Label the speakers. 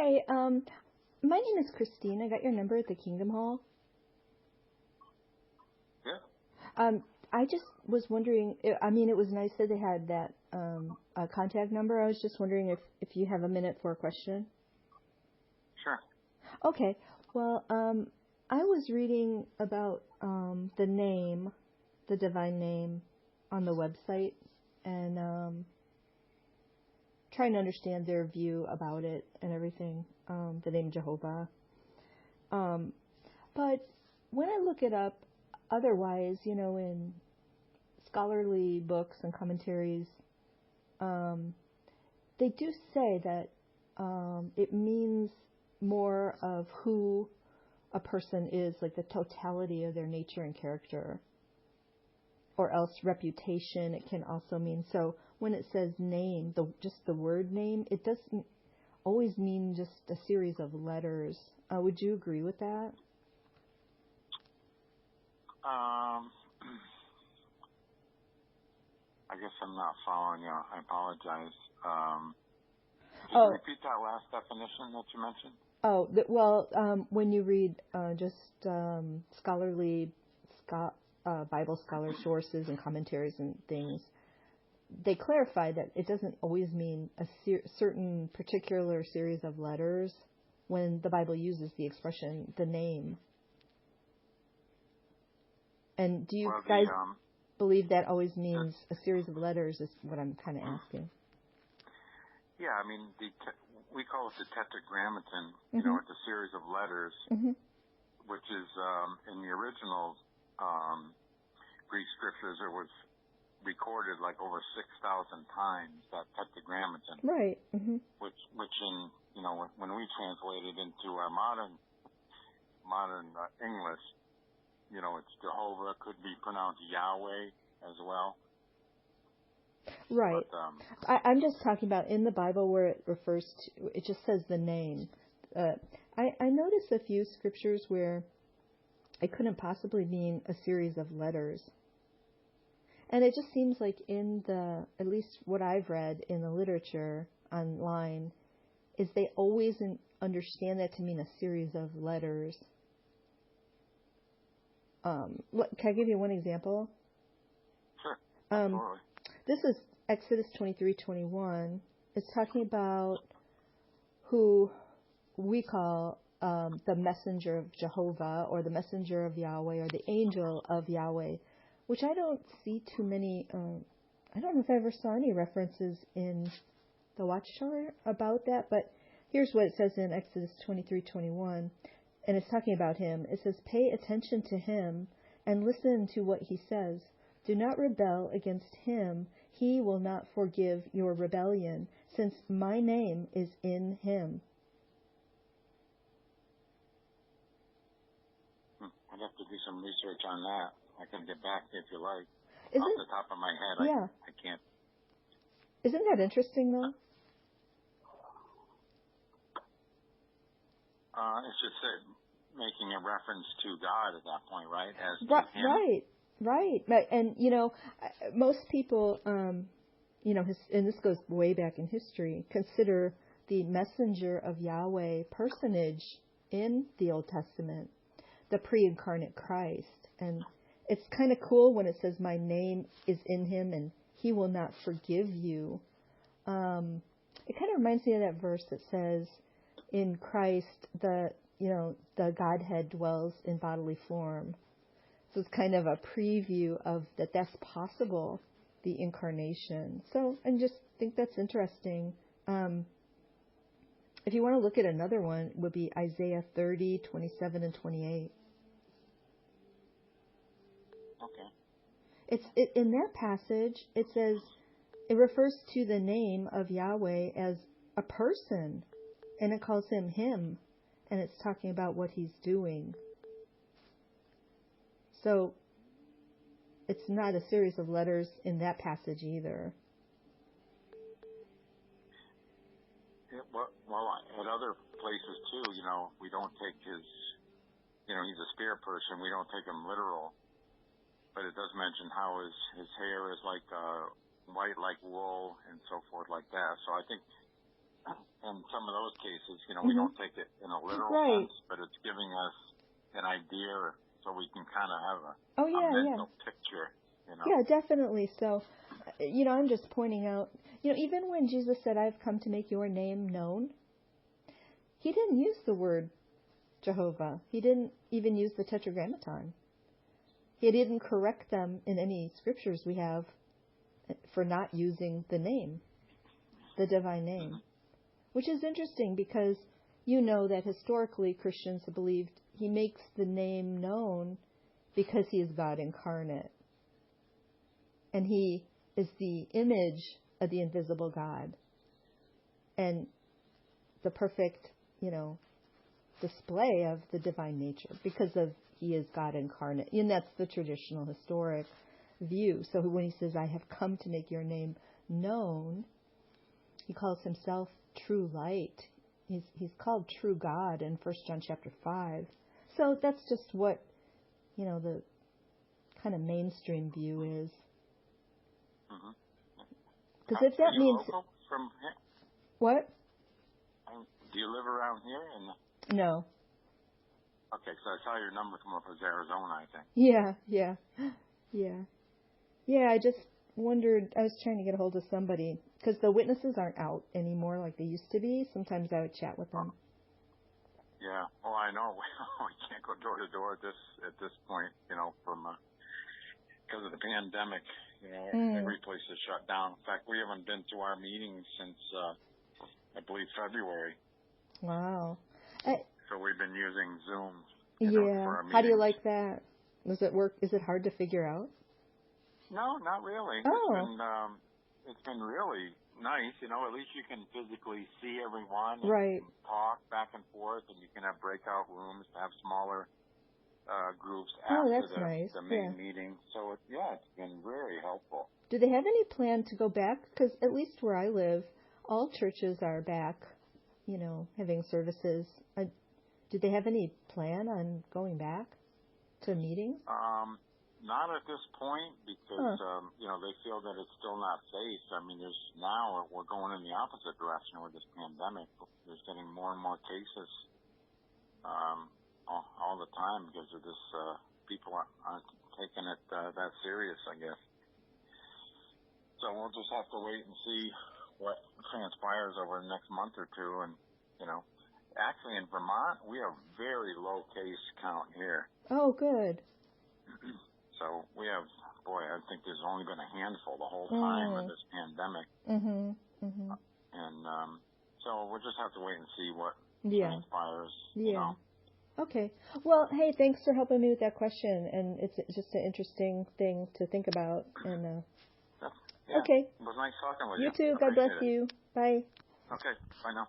Speaker 1: Hi, my name is Christine. I got your number at the Kingdom Hall.
Speaker 2: Yeah.
Speaker 1: I just was wondering, I mean, it was nice that they had that contact number. I was just wondering if you have a minute for a question.
Speaker 2: Sure.
Speaker 1: Okay. Well, I was reading about the name, the divine name, on the website, and trying to understand their view about it and everything, the name Jehovah. But when I look it up, otherwise, in scholarly books and commentaries, they do say that it means more of who a person is, like the totality of their nature and character, or else reputation. It can also mean, so when it says name, just the word name, it doesn't always mean just a series of letters. Would you agree with that?
Speaker 2: I guess I'm not following you. I apologize. Can you repeat that last definition that you mentioned?
Speaker 1: When you read just scholarly Bible scholar sources and commentaries and things, they clarify that it doesn't always mean a certain particular series of letters when the Bible uses the expression, the name. And do you guys believe that always means a series of letters is what I'm kind of asking?
Speaker 2: Yeah, I mean, we call it the tetragrammaton. You know, it's a series of letters, which is in the original Greek scriptures, it was recorded like over 6,000 times, that tetragrammaton.
Speaker 1: Right.
Speaker 2: Which in, when we translate it into our modern English, it's Jehovah, could be pronounced Yahweh as well.
Speaker 1: Right. But, I'm just talking about in the Bible where it refers to, it just says the name. I noticed a few scriptures where it couldn't possibly mean a series of letters. And it just seems like at least what I've read in the literature online, is they always understand that to mean a series of letters. Can I give you one example?
Speaker 2: Sure. Absolutely.
Speaker 1: This is Exodus 23:21. It's talking about who we call the messenger of Jehovah, or the messenger of Yahweh, or the angel of Yahweh, which I don't see too many. I don't know if I ever saw any references in the Watchtower about that, but here's what it says in Exodus 23:21. And it's talking about him. It says, "Pay attention to him and listen to what he says. Do not rebel against him. He will not forgive your rebellion, since my name is in him."
Speaker 2: I'd have to do some research on that. I can get back to you if you like. Off the top of my head, I can't.
Speaker 1: Isn't that interesting, though?
Speaker 2: It's just making a reference to God at that point, right? As to him.
Speaker 1: Right. And, most people, and this goes way back in history, consider the messenger of Yahweh personage in the Old Testament the pre-incarnate Christ. And it's kind of cool when it says, "My name is in him and he will not forgive you." It kind of reminds me of that verse that says, in Christ, the Godhead dwells in bodily form. So it's kind of a preview of that's possible, the incarnation. So I just think that's interesting. If you want to look at another one, it would be Isaiah 30:27 and 28.
Speaker 2: Okay.
Speaker 1: In that passage, it says, it refers to the name of Yahweh as a person, and it calls him, and it's talking about what he's doing. So it's not a series of letters in that passage either.
Speaker 2: Yeah, well, at other places too, we don't take his, he's a spirit person. We don't take him literal, but it does mention how his hair is like white like wool and so forth like that. So I think, and some of those cases, we don't take it in a literal sense, but it's giving us an idea so we can kind of have a mental picture,
Speaker 1: Yeah, definitely. So, I'm just pointing out, even when Jesus said, I've come to make your name known, he didn't use the word Jehovah. He didn't even use the Tetragrammaton. He didn't correct them in any scriptures we have for not using the name, the divine name, which is interesting because that historically Christians have believed he makes the name known because he is God incarnate. And he is the image of the invisible God. And the perfect, display of the divine nature because of he is God incarnate. And that's the traditional historic view. So when he says, I have come to make your name known, he calls himself true light. He's called true God in 1 John chapter 5. So that's just what, the kind of mainstream view is. Because if that means...
Speaker 2: From here?
Speaker 1: What?
Speaker 2: Do you live around here?
Speaker 1: No.
Speaker 2: Okay, so I saw your number come up as Arizona, I think.
Speaker 1: Yeah, I just wondered, I was trying to get a hold of somebody, because the witnesses aren't out anymore like they used to be. Sometimes I would chat with them.
Speaker 2: Yeah, well, I know. We can't go door to door at this point, because of the pandemic. Every place is shut down. In fact, we haven't been to our meetings since, I believe, February.
Speaker 1: Wow.
Speaker 2: So we've been using Zoom. For our meetings.
Speaker 1: How do you like that? Does it work? Is it hard to figure out?
Speaker 2: No, not really.
Speaker 1: Oh.
Speaker 2: It's been really nice. At least you can physically see everyone.
Speaker 1: Right.
Speaker 2: And talk back and forth, and you can have breakout rooms to have smaller groups after the main meeting. So, it's been very helpful.
Speaker 1: Do they have any plan to go back? Because at least where I live, all churches are back, having services. Do they have any plan on going back to meetings?
Speaker 2: Not at this point because, they feel that it's still not safe. I mean, we're going in the opposite direction with this pandemic. There's getting more and more cases all the time because of this. People aren't taking it that serious, I guess. So we'll just have to wait and see what transpires over the next month or two. And, actually in Vermont, we have very low case count here.
Speaker 1: Oh, good.
Speaker 2: So we have, I think there's only been a handful the whole time of this pandemic. And so we'll just have to wait and see what transpires.
Speaker 1: Yeah. Okay. Well, hey, thanks for helping me with that question. And it's just an interesting thing to think about. And
Speaker 2: okay. It was nice talking with you.
Speaker 1: You too. God bless you. Bye.
Speaker 2: Okay. Bye now.